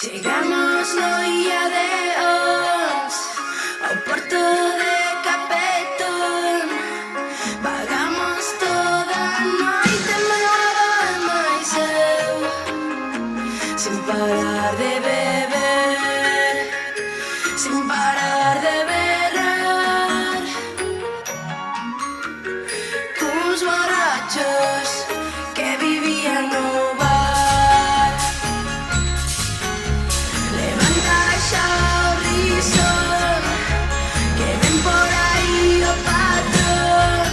Chegamos no Illa de Ons ao porto de Capetón. Vagamos toda a noite Maior e máis eu, sen parar de beber, sen parar de berrar, cuns borrachos que vivían no bar. Levanta xa o risón, que ven por aí o patrón,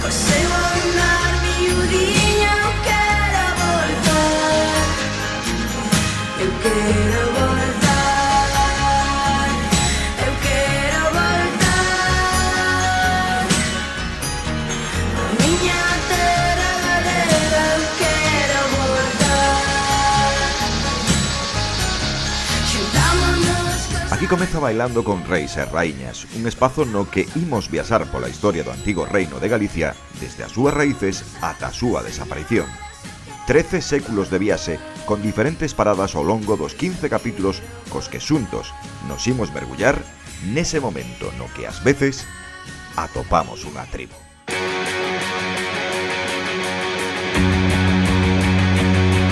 co seu andar miudiña. Eu quero voltar, eu quero voltar, eu quero voltar a miña terra galega. Eu quero voltar. Xuntámonos cos Aquí comeza Bailando con Reis e Raíñas, un espazo no que imos viaxar pola historia do antigo reino de Galicia desde as súas raíces ata a súa desaparición. 13 séculos de viaxe con diferentes paradas ao longo dos 15 capítulos cos que xuntos nos imos mergullar nese momento no que ás veces atopamos unha tribo.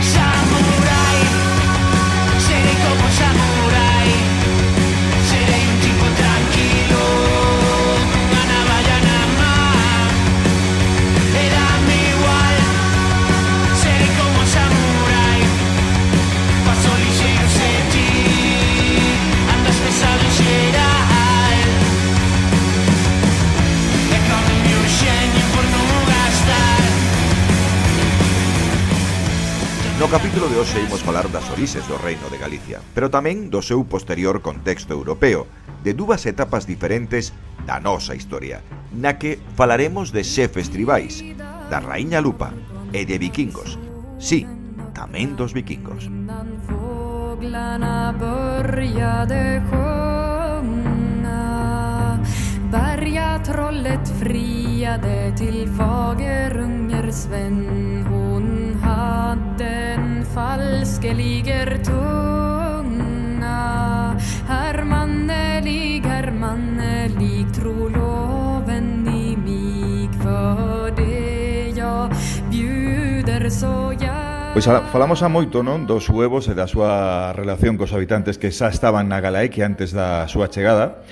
Samurai, serei como samurai. Serei un tipo tranquilo, cunha navalla na man. E dame igual, serei como samurai. Paso lixeiro sen ti, andas pesado en xeral. E con o meu xeño por non gastar. No capítulo de hoxe imos falar das orixes do reino de Galicia, pero tamén do seu posterior contexto europeo, de dúas etapas diferentes da nosa historia, na que falaremos de xefes tribais, da raíña Lupa e de vikingos. Sí, tamén dos vikingos. Innan fåglarna började sjunga, bergatrollet friade till Fagerunger Sven. Hon hade en falskeliger tunga. Hermannelig, tro loven i mig, för det jag bjuder så gärna. Pois falamos a moito, non, dos suevos e da súa relación cos habitantes que xa estaban na Galaequia antes da súa chegada.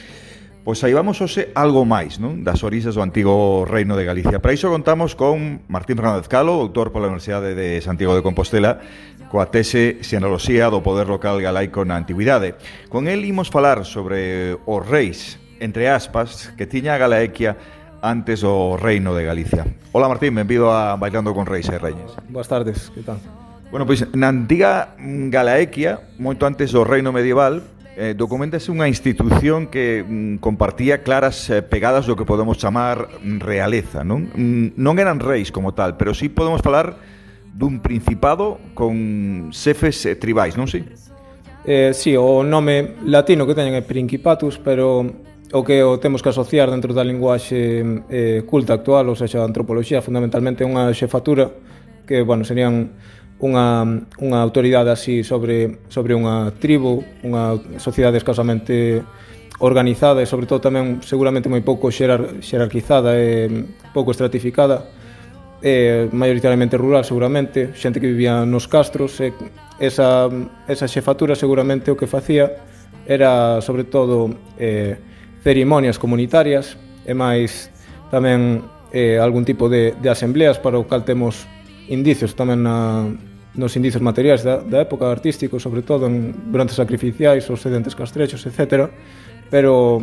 Pois aí vamos hoxe algo máis, non, das orixes do antigo reino de Galicia. Para iso contamos con Martín Fernández Calo, doutor pola Universidade de Santiago de Compostela, coa tese Xenealoxía do poder local galaico na antigüidade. Con el imos falar sobre os reis, entre aspas, que tiña a Galaequia antes do reino de Galicia. Hola Martín, benvido a Bailando con Reis e Raíñas. Boas tardes, que tal? Bueno, pois na antiga Galaequia, moito antes do reino medieval, documentase unha institución que compartía claras pegadas do que podemos chamar realeza, non? Non eran reis como tal, pero sí podemos falar dun principado con xefes tribais, non si? Sí, o nome latino que teñen é Principatus, pero o que o temos que asociar dentro da linguaxe culta actual, ou seja, a antropoloxía, fundamentalmente unha xefatura que, bueno, serían unha autoridade así sobre unha tribu, unha sociedade escasamente organizada e, sobre todo, tamén seguramente moi pouco xerarquizada e pouco estratificada, maioritariamente rural, seguramente, xente que vivía nos castros, e esa xefatura seguramente o que facía era, sobre todo, cerimonias comunitarias e máis tamén algún tipo de asembleas para o cal temos indicios tamén nos indicios materiais da época artísticos, sobre todo en bronces sacrificiais, os sedentes castrechos, etc. Pero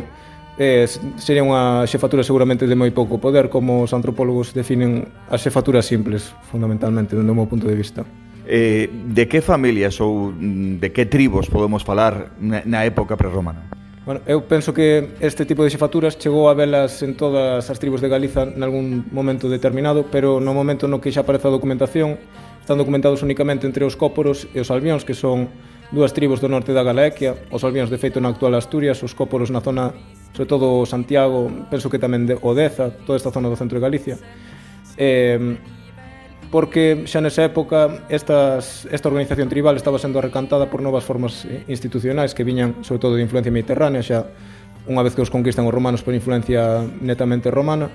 sería unha xefatura seguramente de moi pouco poder, como os antropólogos definen as xefaturas simples, fundamentalmente, do meu punto de vista. De que familias ou de que tribos podemos falar na época prerromana? Bueno, eu penso que este tipo de xefaturas chegou a velas en todas as tribos de Galiza nalgún momento determinado, pero no momento no que xa aparece a documentación, están documentados únicamente entre os cóporos e os albións, que son dúas tribos do norte da Galaequia. Os albións, de feito, na actual Asturias, os cóporos na zona, sobre todo Santiago, penso que tamén o Deza, toda esta zona do centro de Galicia. porque xa nesa época esta organización tribal estaba sendo recantada por novas formas institucionais que viñan sobre todo de influencia mediterránea, xa unha vez que os conquistan os romanos por influencia netamente romana,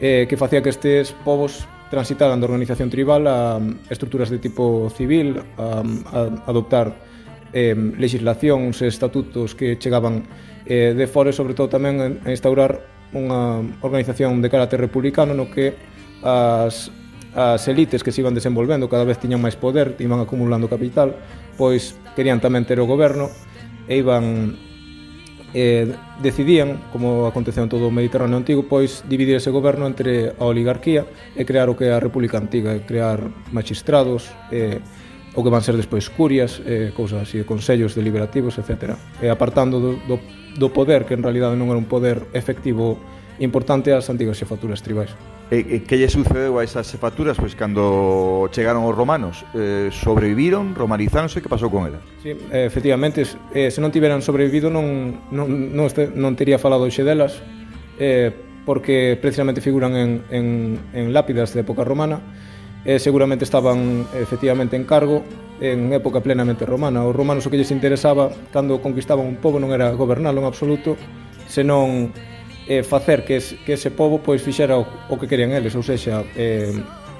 que facía que estes povos transitaran da organización tribal a estruturas de tipo civil, a adoptar legislacións e estatutos que chegaban de fora, e sobre todo tamén a instaurar unha organización de carácter republicano no que as elites que se iban desenvolvendo cada vez tiñan máis poder, iban acumulando capital, pois querían tamén ter o goberno e iban decidían, como aconteceu en todo o Mediterráneo antigo, pois dividir ese goberno entre a oligarquía e crear o que é a República Antiga, e crear magistrados, o que van ser despois curias, cousas así, consellos deliberativos, etc. E apartando do poder, que en realidade non era un poder efectivo importante, as antigas xefaturas tribais. E que lle sucedeu a esas xefaturas pois cando chegaron os romanos? Sobreviviron, romanizáronse, que pasou con elas? Sí, efectivamente, se non tiveran sobrevivido non tería falado hoxe delas, porque precisamente figuran en lápidas de época romana, seguramente estaban efectivamente en cargo en época plenamente romana. Os romanos o que lles interesaba cando conquistaban un pobo non era gobernalo en absoluto, senón facer que ese pobo pois fixera o que querían eles, ou seja,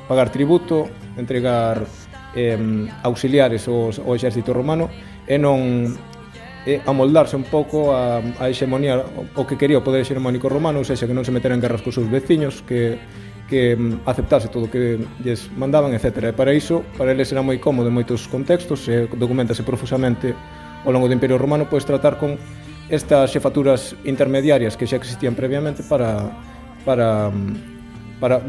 pagar tributo, entregar auxiliares ao exército romano e non amoldarse un pouco a hexemonía o que quería o poder hexemónico romano, ou seja, que non se metera en guerras cos seus veciños, que aceptase todo o que lles mandaban, etc. E para iso, para eles era moi cómodo en moitos contextos, documentase profusamente ao longo do Imperio Romano, pois tratar con estas xefaturas intermediarias que xa existían previamente para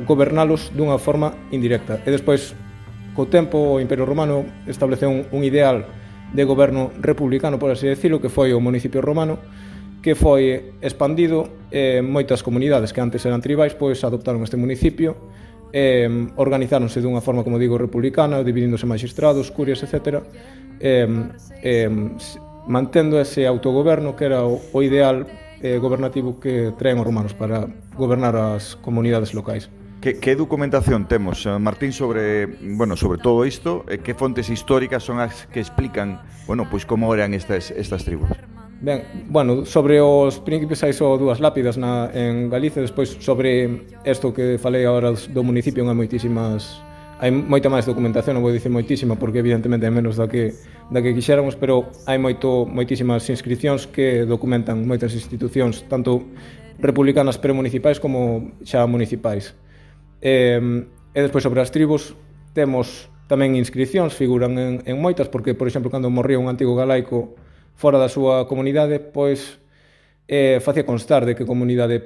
gobernalos dunha forma indirecta. E despois, co tempo, o Imperio Romano estableceu un ideal de goberno republicano, por así decirlo, que foi o municipio romano, que foi expandido, moitas comunidades que antes eran tribais, pois adoptaron este municipio, organizáronse dunha forma, como digo, republicana, dividíndose magistrados, curias, etc., mantendo ese autogoberno que era o ideal gobernativo que traen os romanos para gobernar as comunidades locais. Que documentación temos, Martín, sobre todo isto? Que fontes históricas son as que explican, pois como eran estas tribus? Ben, sobre os príncipes hai só dúas lápidas en Galicia. Despois sobre isto que falei agora do municipio hai moita máis documentación, non vou dicir moitísima porque evidentemente hai menos da que quixéramos, pero hai moitísimas inscripcións que documentan moitas institucións, tanto republicanas premunicipais como xa municipais. E despois sobre as tribus temos tamén inscripcións, figuran en moitas, porque, por exemplo, cando morría un antigo galaico fora da súa comunidade, pois facía constar de que comunidade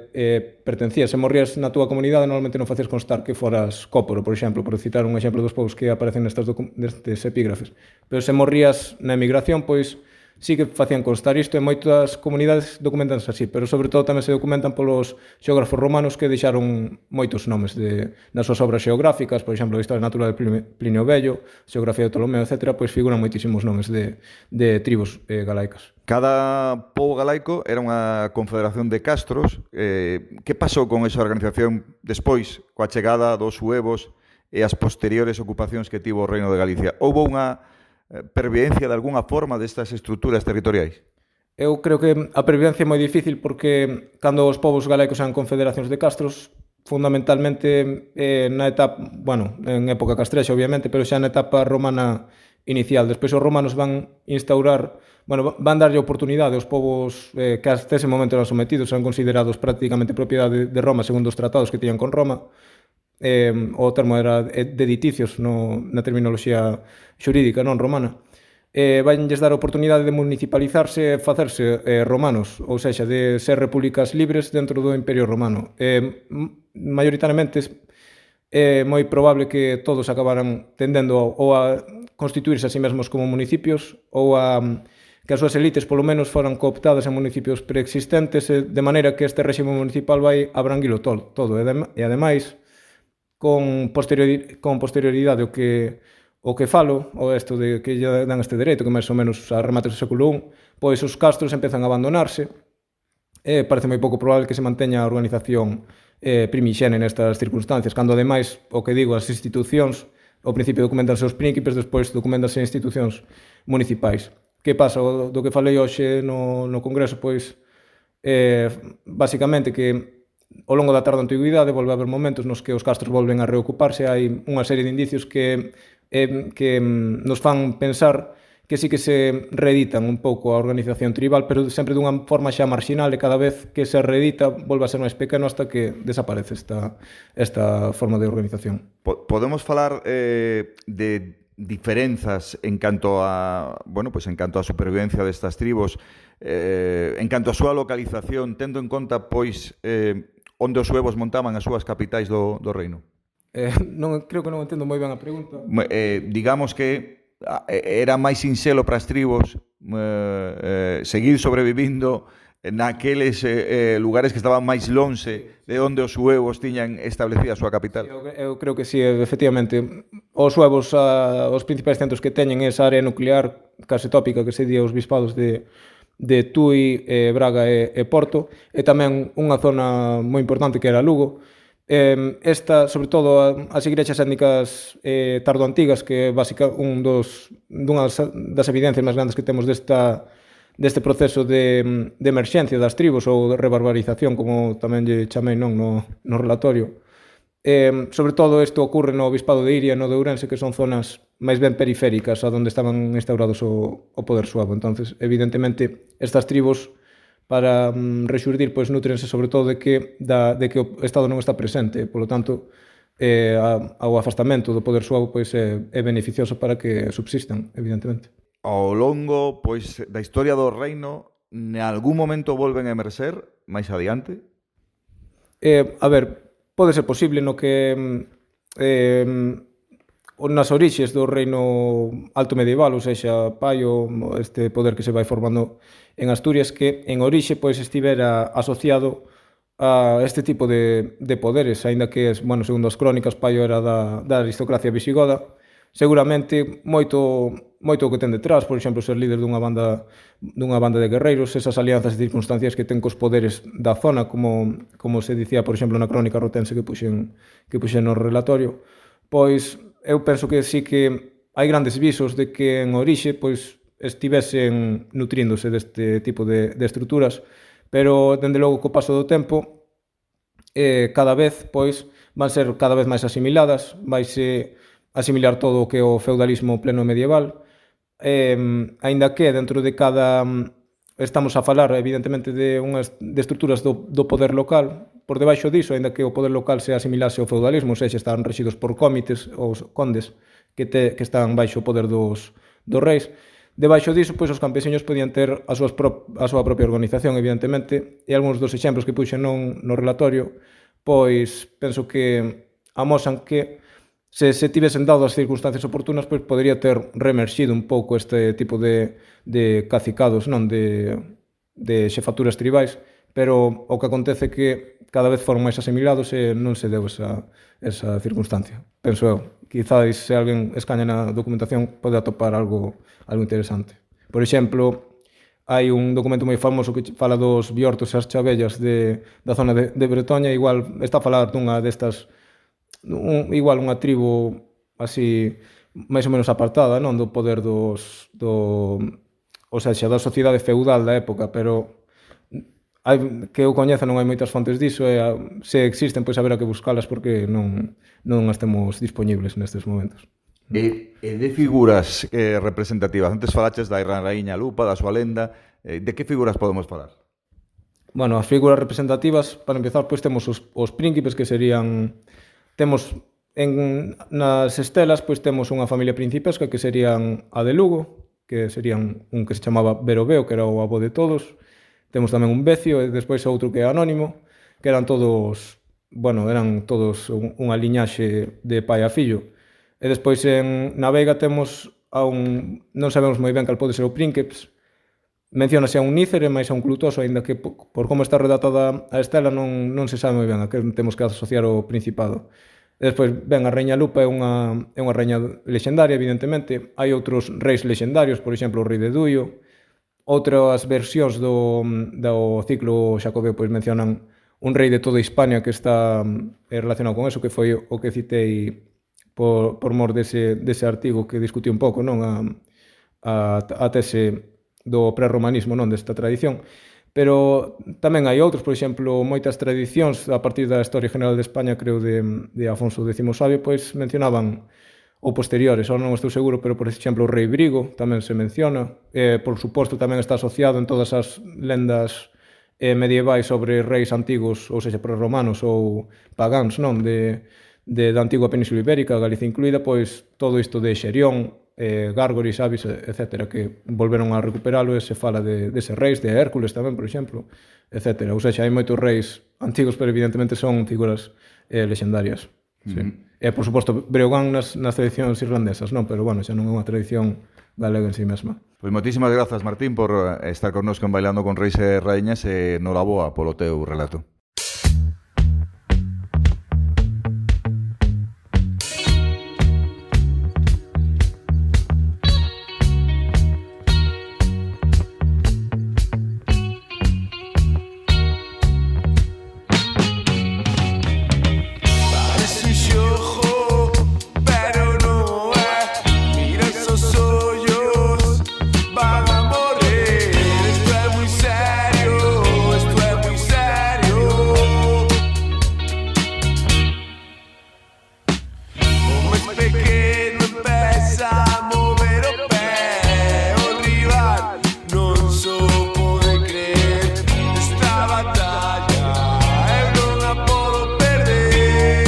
pertencías. Se morrías na túa comunidade, normalmente non facías constar que foras cóporo, por exemplo, por citar un exemplo dos povos que aparecen nestes epígrafes. Pero se morrías na emigración, pois sí que facían constar isto, e moitas comunidades documentanse así, pero sobre todo tamén se documentan polos xeógrafos romanos que deixaron moitos nomes nas súas obras xeográficas, por exemplo, a Historia Natural de Plinio Vello, Xeografía de Ptolomeo, etc., pois figuran moitísimos nomes de tribus galaicas. Cada pobo galaico era unha confederación de castros. Que pasou con esa organización despois, coa chegada dos suevos e as posteriores ocupacións que tivo o Reino de Galicia? Houbo unha pervivencia de algunha forma destas estruturas territoriais? Eu creo que a pervivencia é moi difícil porque cando os povos galaicos eran confederacións de castros, fundamentalmente na etapa, en época castrexa obviamente, pero xa na etapa romana inicial. Despois os romanos van instaurar, van darlle oportunidade aos povos que hasta ese momento eran sometidos, eran considerados prácticamente propiedade de Roma segundo os tratados que tiñan con Roma. O termo era dediticios na terminoloxía xurídica non romana. Vanlles dar a oportunidade de municipalizarse e facerse romanos, ou seja, de ser repúblicas libres dentro do Imperio Romano. Maioritariamente é moi probable que todos acabaran tendendo ou a constituirse a sí mesmos como municipios ou a que as súas elites polo menos foran cooptadas en municipios preexistentes, de maneira que este réxime municipal vai abranguilo todo. E ademais, con posterioridade o que falo, o isto de que lle dan este dereito, que máis ou menos a remates do século I, pois os castros empezan a abandonarse, e parece moi pouco probable que se manteña a organización primixene nestas circunstancias, cando ademais, o que digo, as institucións ao principio documentanse os príncipes, despois documentanse institucións municipais. Que pasa? Do que falei hoxe no Congreso, pois, basicamente que ao longo da tarde da antigüidade volve a haber momentos nos que os castros volven a reocuparse, hai unha serie de indicios que nos fan pensar que sí que se reeditan un pouco a organización tribal, pero sempre dunha forma xa marxinal, e cada vez que se reedita volve a ser máis pequeno hasta que desaparece esta forma de organización. Podemos falar de diferenzas en canto a, bueno, pues en canto a supervivencia destas tribos, en canto a súa localización, tendo en conta pois onde os suevos montaban as súas capitais do reino? Creo que non entendo moi ben a pregunta. Digamos que era máis sinxelo para as tribos seguir sobrevivindo naqueles lugares que estaban máis lonxe de onde os suevos tiñan establecida a súa capital. Eu creo que sí, efectivamente. Os suevos, os principais centros que teñen é esa área nuclear case tópica que sería os bispados de Tui, Braga e Porto, e tamén unha zona moi importante que era Lugo. Esta, sobre todo, as igrexas étnicas tardoantigas, que é dunhas das evidencias máis grandes que temos deste proceso de emerxencia das tribos ou de rebarbarización, como tamén lle chamei no relatorio. Sobre todo isto ocorre no Bispado de Iria e no de Ourense, que son zonas máis ben periféricas a donde estaban instaurados o poder suevo. Entonces, evidentemente, estas tribos para rexurdir, pois nutrense sobre todo de que o Estado non está presente, polo tanto, ao afastamento do poder suevo pois é beneficioso para que subsistan, evidentemente. Ao longo, pois, da historia do reino, nalgún momento volven a emerxer máis adiante? A ver, pode ser posible no que nas orixes do reino alto medieval, ou seja, Paio, este poder que se vai formando en Asturias, que en orixe pois estivera asociado a este tipo de poderes, aínda que, bueno, segundo as crónicas, Paio era da aristocracia visigoda. Seguramente moito o que ten detrás, por exemplo, ser líder dunha banda de guerreiros, esas alianzas e circunstancias que ten cos poderes da zona, como se dicía, por exemplo, na crónica rotense que puxen no relatorio. Pois eu penso que sí que hai grandes visos de que en orixe pois estivesen nutríndose deste tipo de estruturas, pero dende logo co paso do tempo cada vez pois van ser cada vez máis asimiladas, vaise asimilar todo o que é o feudalismo pleno medieval, aínda que dentro de cada estamos a falar evidentemente de estruturas do poder local. Por debaixo diso, aínda que o poder local se asimilase ao feudalismo, ou seja, están rexidos por comites ou condes que están baixo o poder dos reis. Debaixo diso, pois, os campesiños podían ter a súa propia organización, evidentemente, e algúns dos exemplos que puxen no relatorio, pois, penso que amosan que se tivesen dado as circunstancias oportunas, pois podería ter reemerxido un pouco este tipo de cacicados, non de xefaturas tribais, pero o que acontece é que cada vez foron máis asimilados e non se deu esa circunstancia. Penso eu. Quizáis, se alguén escaña na documentación, pode atopar algo interesante. Por exemplo, hai un documento moi famoso que fala dos biortos e as chavellas da zona de Bretoña, igual está a falar dunha destas, igual unha tribu así máis ou menos apartada, non do poder ou seja, da sociedade feudal da época, pero que eu coñeza non hai moitas fontes diso, e se existen, pois haberá que buscalas porque non as temos dispoñibles nestes momentos. E de figuras representativas, antes falaches da raíña Lupa, da súa lenda, de que figuras podemos falar? Bueno, as figuras representativas, para empezar, pois temos os príncipes, que serían... Temos nas estelas, pois temos unha familia principesca que serían a de Lugo, que serían un que se chamaba Beroveo, que era o avó de todos. Temos tamén un Becio e despois outro que é Anónimo, que eran todos unha liñaxe de pai a fillo. E despois na Veiga temos non sabemos moi ben cal pode ser o Prínceps. Menciónase a un Nícere máis a un Clutoso, aínda que por como está redactada a estela non se sabe moi ben a que temos que asociar o Principado. E despois, ben, a Reina Lupa é unha reina lexendaria, evidentemente. Hai outros reis lexendarios, por exemplo, o rei de Duio. Outras versións do ciclo xacobeo pois mencionan un rei de toda Hispania que está relacionado con eso, que foi o que citei por mor dese artigo que discutiu un pouco, non, a tese do prerromanismo, non, desta tradición. Pero tamén hai outros, por exemplo, moitas tradicións a partir da Historia General de España, creo, de Afonso X Sabio, pois mencionaban ou posteriores, ou non estou seguro, pero, por exemplo, o rei Brigo tamén se menciona. Por suposto, tamén está asociado en todas as lendas medievais sobre reis antigos, ou seja, prerromanos ou pagáns, non, da antigua Península Ibérica, Galicia incluída, pois todo isto de Xerión, Gárgoris, Avis, etc., que volveron a recuperalo e se fala dese reis, de Hércules tamén, por exemplo, etc. Ou seja, hai moitos reis antigos, pero evidentemente son figuras lexendarias. Sí. E, por suposto, Breogán nas tradicións irlandesas, non? Pero, bueno, xa non é unha tradición galega en sí mesma. Pois moitísimas grazas, Martín, por estar connosco en Bailando con Reis e Raíñas e noraboa polo teu relato. Parece un xogo, pero non é. Mira esos ollos, van a morrer. Esto é moi serio, esto é moi serio. O máis pequeno empeza a mover o pé. O rival non só pode creer esta batalla. Eu non a podo perder.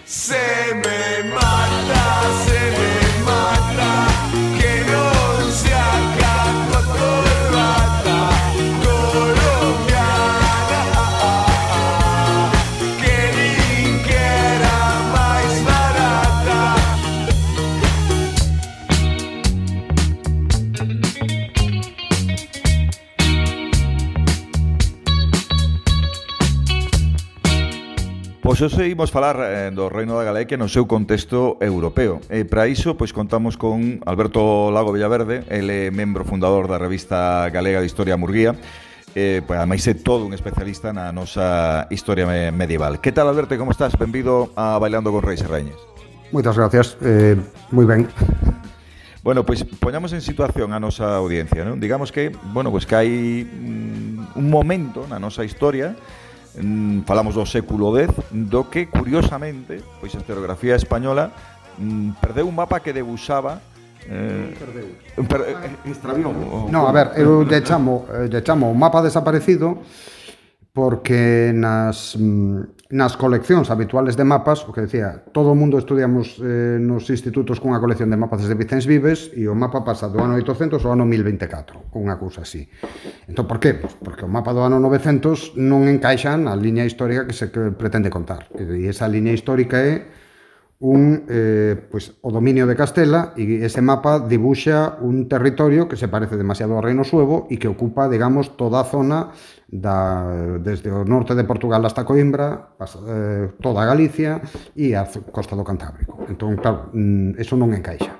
Se me mata, que non se acaba a corbata colombiana, que nin que era máis barata. Pois hoxe imos falar do Reino da Galicia no seu contexto europeo. E para iso, pois contamos con Alberto Lago Villaverde, ele é membro fundador da revista galega de Historia Murguía, pois ademais é todo un especialista na nosa historia medieval. Que tal, Alberto, como estás? Benvido a Bailando con Reis e Raíñas. Moitas gracias, moi ben. Bueno, pois poñamos en situación a nosa audiencia, non? Digamos que, bueno, pois que hai un momento na nosa historia, falamos do século X, do que, curiosamente, pois a historiografía española perdeu un mapa que debuxaba extraviou. No, a ver, eu lle chamo o mapa desaparecido porque nas coleccións habituales de mapas, o que decía, todo o mundo estudiamos nos institutos cunha colección de mapas desde Vicens Vives e o mapa pasa do ano 800 ao ano 1024, unha cousa así. Entón, por qué? Pues porque o mapa do ano 900 non encaixa na liña histórica que se pretende contar. E esa liña histórica é o dominio de Castela, e ese mapa dibuxa un territorio que se parece demasiado ao Reino Suevo e que ocupa, digamos, toda a zona desde o norte de Portugal hasta Coimbra, toda Galicia e a costa do Cantábrico. Entón, claro, eso non encaixa.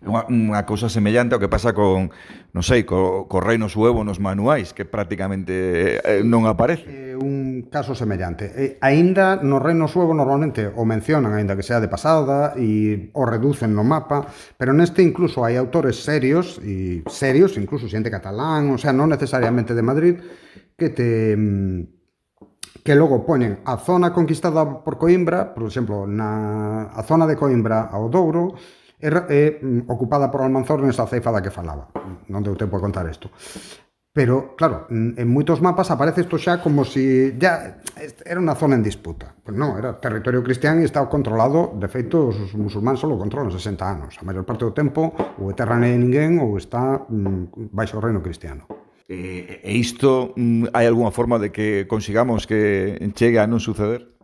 Unha cousa semellante ao que pasa con, non sei, co Reino Suevo nos manuais, que prácticamente non aparece. Un caso semellante. Aínda no Reino Suevo normalmente o mencionan, aínda que sea de pasada, e o reducen no mapa, pero neste incluso hai autores serios, incluso xente catalán, o sea, non necesariamente de Madrid, que logo poñen a zona conquistada por Coimbra, por exemplo, a zona de Coimbra ao Douro, é ocupada por Almanzor nesa ceifada que falaba. Non deu tempo a contar isto. Pero, claro, en moitos mapas aparece isto xa como se ya era unha zona en disputa. Pues non, era territorio cristián e estaba controlado. De feito, os musulmáns só lo controlan 60 anos. A maior parte do tempo ou é terra de ninguén ou está baixo o reino cristiano. E isto, hai algunha forma de que consigamos que chegue a non suceder?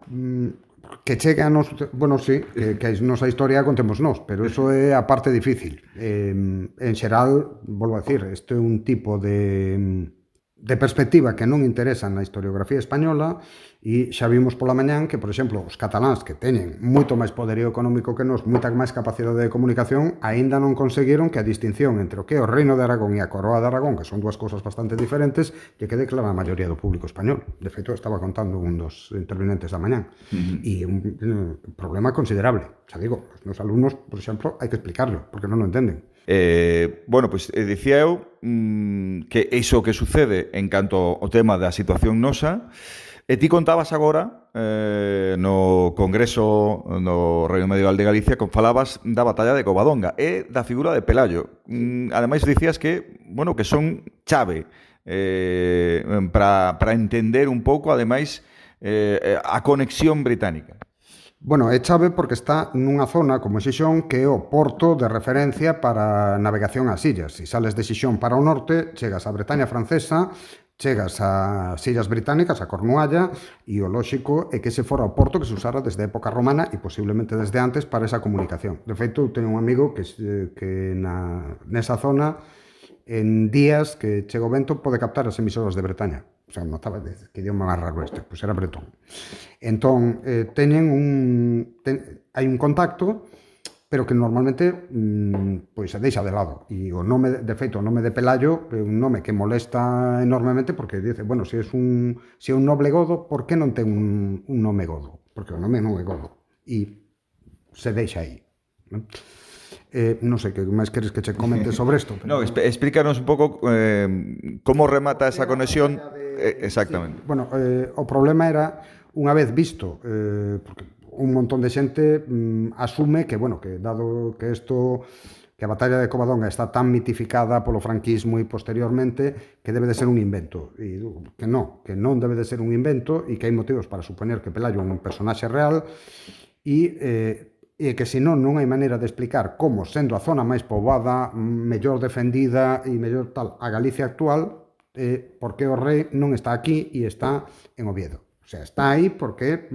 Que chegue a nos... Bueno, sí, que a nosa historia contemos nós, pero iso é a parte difícil. En xeral, volvo a decir, este é un tipo de perspectiva que non interesa na historiografía española E xa vimos pola mañán que, por exemplo, os cataláns que teñen moito máis poderío económico que nós, moita máis capacidade de comunicación, aínda non conseguiron que a distinción entre o que é o Reino de Aragón e a Coroa de Aragón, que son dúas cousas bastante diferentes, que quede clara a maioría do público español. De feito, estaba contando un dos intervinentes da mañán. E un problema considerable. Xa digo, os meus alumnos, por exemplo, hai que explicarlo, porque non o entenden. Bueno, pois dicía eu que iso que sucede en canto ao tema da situación nosa. E ti contabas agora no Congreso no Reino Medieval de Galicia, falabas da batalla de Covadonga e da figura de Pelayo. Ademais dicías que, bueno, que son chave para entender un pouco, ademais, a conexión británica. Bueno, é chave porque está nunha zona como Xixón que é o porto de referencia para navegación ás illas. Se sales de Xixón para o norte, chegas á Bretaña francesa, chegas ás Illas Británicas, a Cornualla, e o lóxico é que ese fora o porto que se usara desde a época romana e posiblemente desde antes para esa comunicación. De feito, teño un amigo que nesa zona, en días que chega o vento, pode captar as emisoras de Bretaña. O sea, notaba que idioma máis raro este, pois era bretón. Entón, hai un contacto, pero que normalmente pois se deixa de lado. E o nome, de feito, o nome de Pelayo é un nome que molesta enormemente porque dice, bueno, se é un noble godo, por que non ten un nome godo? Porque o nome non é godo. E se deixa aí. Non sei, que máis queres que che comente sobre isto? Pero... No, explícanos un pouco como remata esa conexión. Exactamente. Sí. Bueno, o problema era, unha vez visto, porque un montón de xente asume que, bueno, que dado que que a batalla de Covadonga está tan mitificada polo franquismo e posteriormente, que debe de ser un invento. E que non debe de ser un invento e que hai motivos para supoñer que Pelayo é un personaxe real e que senón non hai maneira de explicar como, sendo a zona máis poboada, mellor defendida e mellor tal a Galicia actual, porque o rei non está aquí e está en Oviedo. O sea, está aí porque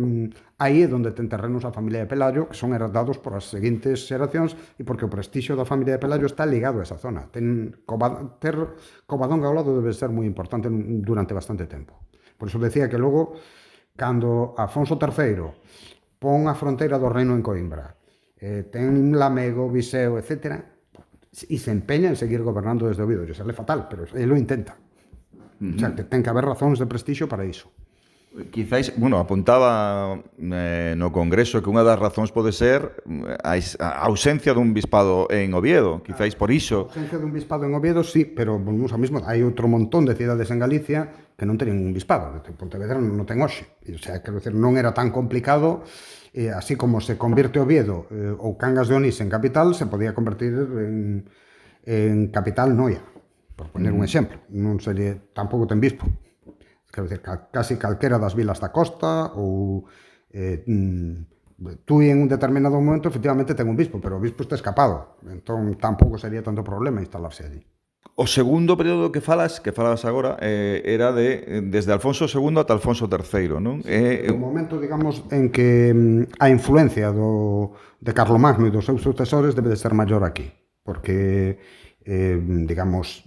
aí é onde ten terrenos a familia de Pelayo, que son heredados por as seguintes xeracións e porque o prestixio da familia de Pelayo está ligado a esa zona. Ter Covadonga ao lado debe ser moi importante durante bastante tempo. Por iso decía que logo, cando Afonso III pon a fronteira do reino en Coimbra, ten Lamego, Viseu, etc., e se empeña en seguir gobernando desde Oviedo. Yo sale fatal, pero ele lo intenta. O sea, que ten que haber razóns de prestixio para iso. Quizáis, bueno, apuntaba no Congreso que unha das razóns pode ser a ausencia dun bispado en Oviedo, quizáis por iso. A ausencia dun bispado en Oviedo, sí, pero volvemos ao mismo, hai outro montón de cidades en Galicia que non teñen un bispado. Pontevedra non ten hoxe. O sea, quero decir, non era tan complicado, así como se convierte Oviedo ou Cangas de Onís en capital, se podía convertir en capital Noia, por poner un exemplo. Non sería, tampouco ten bispo. Quero dizer, casi calquera das vilas da costa ou Tui en un determinado momento efectivamente ten un bispo, pero o bispo está escapado, entón tampouco sería tanto problema instalarse allí. O segundo período que falabas agora, era desde Alfonso II ata Alfonso III, non? O momento, digamos, en que a influencia de Carlomagno e dos seus sucesores debe de ser maior aquí, porque, digamos,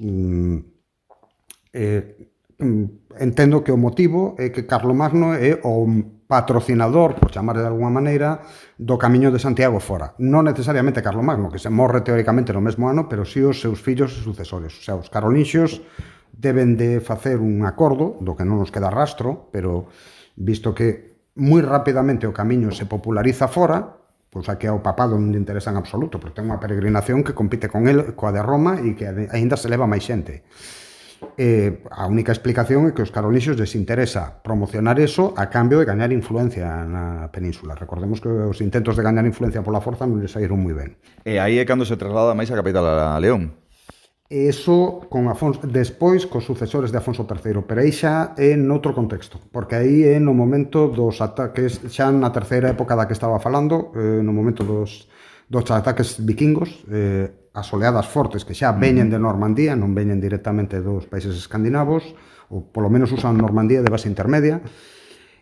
entendo que o motivo é que Carlomagno é o patrocinador, por chamar de alguma maneira, do Camiño de Santiago fora. Non necesariamente Carlomagno, que se morre teóricamente no mesmo ano, pero sí os seus fillos e sucesores. O sea, os carolinxios deben de facer un acordo, do que non nos queda rastro, pero visto que moi rapidamente o Camiño se populariza fora, pois a que ao papado non lle interesa en absoluto, porque ten unha peregrinación que compite con el, coa de Roma, e que aínda se leva máis xente. A única explicación é que os carolinxios les interesa promocionar eso a cambio de gañar influencia na península. Recordemos que os intentos de gañar influencia pola forza non les saíron moi ben. E aí é cando se traslada máis a capital a León. Eso con despois cos sucesores de Afonso III, pero aí xa é noutro contexto, porque aí é no momento dos ataques, xa na terceira época da que estaba falando, no momento dos ataques vikingos, as oleadas fortes que xa veñen de Normandía, non veñen directamente dos países escandinavos, ou polo menos usan Normandía de base intermedia,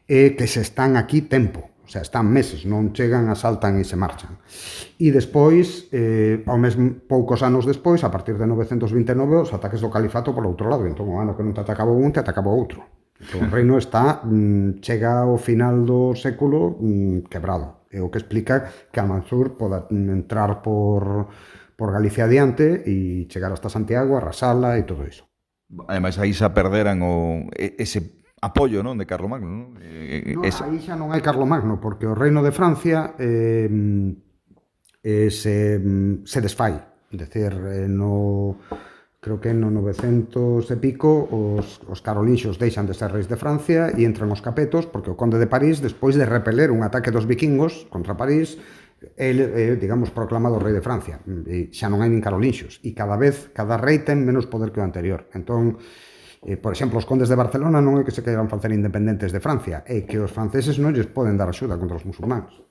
que se están aquí tempo, o sea, están meses, non chegan, asaltan e se marchan. E despois, ao mesmo poucos anos despois, a partir de 929, os ataques do califato polo outro lado, entón o ano que non te atacaba un, te atacaba outro. O reino está chega ao final do século quebrado. É o que explica que Al-Mansur poda entrar por Galicia adiante e chegar hasta Santiago, arrasala e todo iso. Ademais, aí xa perderan ese apoio, non, de Carlomagno, non? No, aí xa non hai Carlomagno, porque o reino de Francia se desfai. É dicir, creo que no 900 e pico os carolinxos deixan de ser reis de Francia e entran os capetos, porque o conde de París, despois de repeler un ataque dos vikingos contra París, ele, digamos, proclamado rei de Francia. E xa non hai nin carolinxos. E cada rei ten menos poder que o anterior. Entón, por exemplo, os condes de Barcelona non é que se queiran facer independentes de Francia, é que os franceses non lles poden dar axuda contra os musulmáns.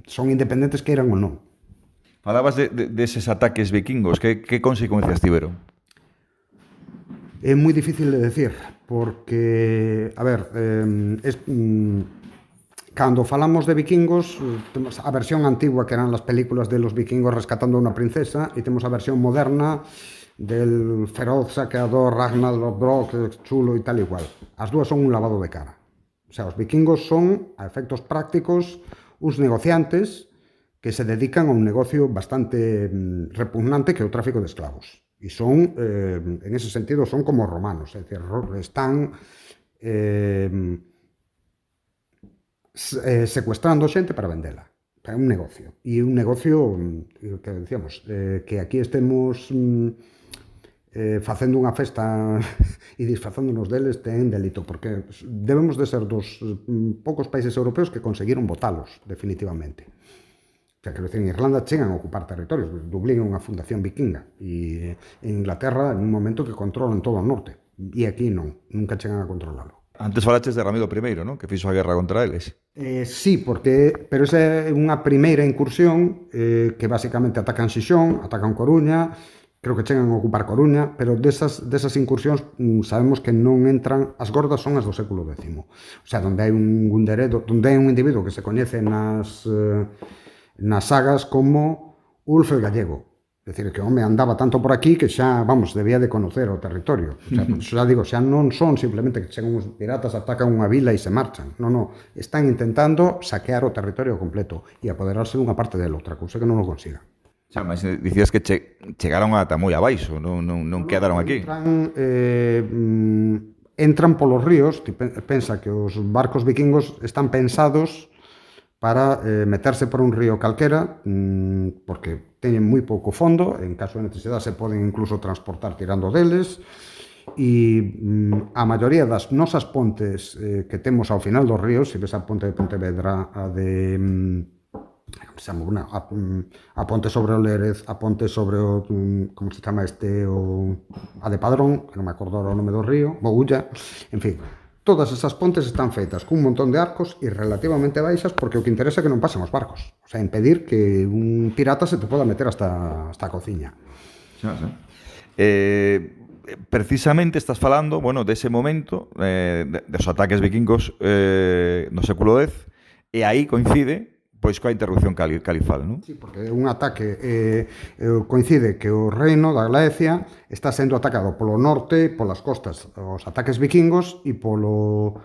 Son independentes que eran ou non. Falabas deses ataques vikingos, que consecuencias tiveron? É moi difícil de decir, porque, a ver, cando falamos de vikingos, temos a versión antigua que eran as películas de los vikingos rescatando a unha princesa, e temos a versión moderna del feroz saqueador Ragnar Lodbrok, chulo e tal igual. As dúas son un lavado de cara. O sea, os vikingos son, a efectos prácticos, uns negociantes que se dedican a un negocio bastante repugnante que é o tráfico de esclavos. E son, en ese sentido, son como romanos, é dicir, están secuestrando xente para vendela. É un negocio. E un negocio, que decíamos, que aquí estemos facendo unha festa e disfrazándonos deles ten delito, porque debemos de ser dos poucos países europeos que conseguiron botalos, definitivamente. O sea, quero dicir, en Irlanda chegan a ocupar territorios. Dublín é unha fundación vikinga e en Inglaterra en un momento que controlan todo o norte. E aquí non, nunca chegan a controlarlo. Antes falaches de Ramiro I, non? Que fixo a guerra contra eles. Sí, pero esa é unha primeira incursión que basicamente atacan Xixón, atacan Coruña, creo que chegan a ocupar Coruña, pero desas incursións sabemos que non entran, as gordas son as do século X. O sea, onde hai un gunderedo, onde hai un individuo que se coñece nas sagas como Ulf el Gallego. É dicir, que o home andaba tanto por aquí que xa, vamos, debía de conocer o territorio. O sea, xa digo, xa non son simplemente que chegan uns piratas, atacan unha vila e se marchan. Non, están intentando saquear o territorio completo e apoderarse dunha parte del outra, cousa que non o consiga. Xa, mas dicías que chegaron ata moi abaixo, non quedaron aquí. Entran polos ríos, pensa que os barcos vikingos están pensados para meterse por un río calquera, porque teñen moi pouco fondo, en caso de necesidade se poden incluso transportar tirando deles, e a maioría das nosas pontes que temos ao final dos ríos, se ves a ponte de Pontevedra, a de a ponte sobre o Lérez, a ponte sobre o, como se chama a de Padrón, que non me acordo o nome do río, Boulla, en fin. Todas esas pontes están feitas cun montón de arcos e relativamente baixas, porque o que interesa é que non pasen os barcos. O sea, impedir que un pirata se te poda meter hasta a cociña. Xa. Precisamente estás falando, bueno, dese momento dos ataques vikingos no século X, e aí coincide pois coa interrupción califal, non? Sí, porque un ataque coincide que o reino da Galicia está sendo atacado polo norte, polas costas, os ataques vikingos, e polo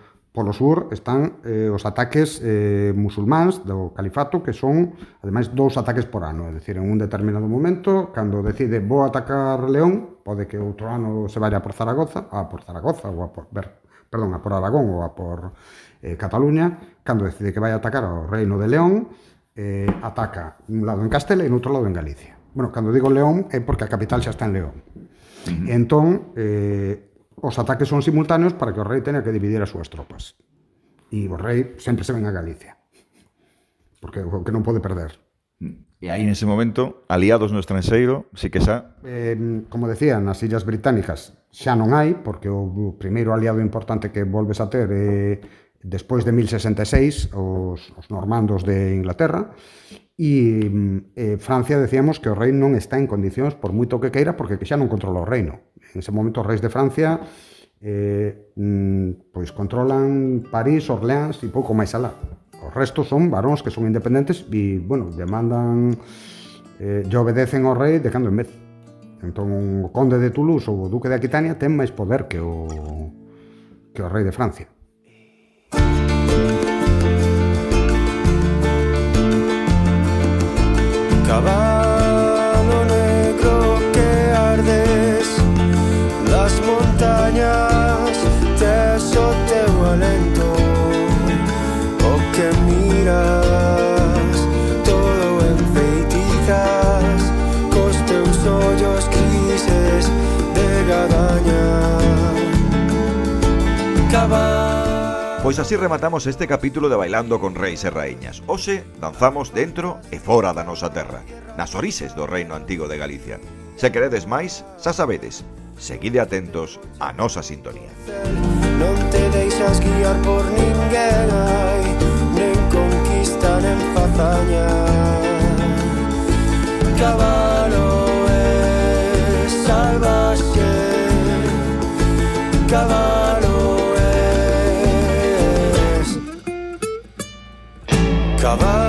sur están os ataques musulmáns do califato, que son, ademais, 2 ataques por ano. É dicir, en un determinado momento, cando decide vou atacar León, pode que outro ano se vaya por Zaragoza, ou a por Aragón ou a por Cataluña, cando decide que vai atacar ao reino de León, ataca un lado en Castela e outro lado en Galicia. Bueno, cando digo León é porque a capital xa está en León. Entón, os ataques son simultáneos para que o rei teña que dividir as súas tropas. E o rei sempre se ven a Galicia, porque o que non pode perder. E aí, nese momento, aliados no estranxeiro, sí que xa... Como decía, nas Illas Británicas xa non hai, porque o primeiro aliado importante que volves a ter despois de 1066, os normandos de Inglaterra, e Francia, decíamos que o rei non está en condicións, por moito que queira, porque xa non controla o reino. En ese momento, os reis de Francia pois controlan París, Orleans e pouco máis alá. Os restos son varóns que son independentes e, bueno, demandan e obedecen ao rei de cando en vez. Entón, o conde de Toulouse ou o duque de Aquitania ten máis poder que o que o rei de Francia. Caballo negro que ardes las montañas, tes o teu alento, o que miras todo enfeitizas cos teus ollos grises de gadaña. Pois así rematamos este capítulo de Bailando con Reis e Raíñas. Hoxe danzamos dentro e fora da nosa terra, nas orises do reino antigo de Galicia. Se queredes máis, xa sabedes, seguide atentos á nosa sintonía. Non te deixas guiar por ninguén, ai, nen conquista nen fazaña. Cabalo é salvaxe, cabalo es cabalo.